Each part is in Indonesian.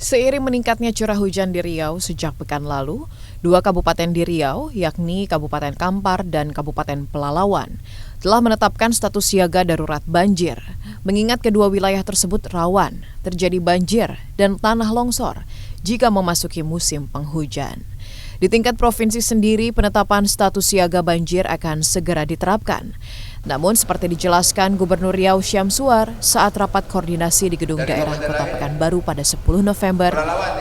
Seiring meningkatnya curah hujan di Riau sejak pekan lalu, dua kabupaten di Riau, yakni Kabupaten Kampar dan Kabupaten Pelalawan, telah menetapkan status siaga darurat banjir, mengingat kedua wilayah tersebut rawan terjadi banjir dan tanah longsor jika memasuki musim penghujan. Di tingkat provinsi sendiri, penetapan status siaga banjir akan segera diterapkan. Namun seperti dijelaskan Gubernur Riau Syamsuar saat rapat koordinasi di Gedung Daerah Kota Pekanbaru pada 10 November,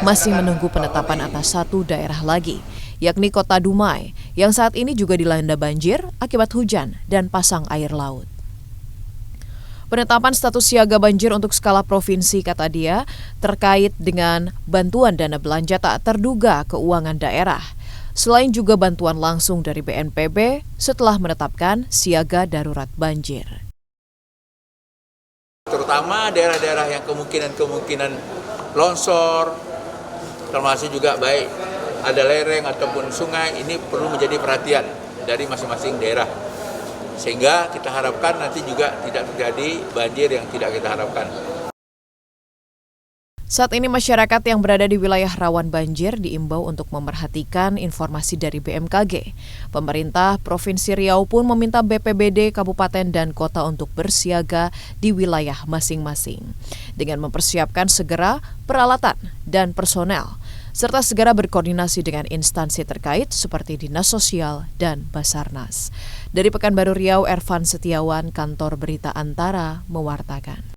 masih menunggu penetapan atas satu daerah lagi, yakni Kota Dumai, yang saat ini juga dilanda banjir akibat hujan dan pasang air laut. Penetapan status siaga banjir untuk skala provinsi, kata dia, terkait dengan bantuan dana belanja tak terduga keuangan daerah. Selain juga bantuan langsung dari BNPB setelah menetapkan siaga darurat banjir. Terutama daerah-daerah yang kemungkinan longsor, termasuk juga baik ada lereng ataupun sungai, ini perlu menjadi perhatian dari masing-masing daerah. Sehingga kita harapkan nanti juga tidak terjadi banjir yang tidak kita harapkan. Saat ini masyarakat yang berada di wilayah rawan banjir diimbau untuk memerhatikan informasi dari BMKG. Pemerintah Provinsi Riau pun meminta BPBD Kabupaten dan Kota untuk bersiaga di wilayah masing-masing, dengan mempersiapkan segera peralatan dan personel, serta segera berkoordinasi dengan instansi terkait seperti Dinas Sosial dan Basarnas. Dari Pekanbaru Riau, Ervan Setiawan, Kantor Berita Antara, mewartakan.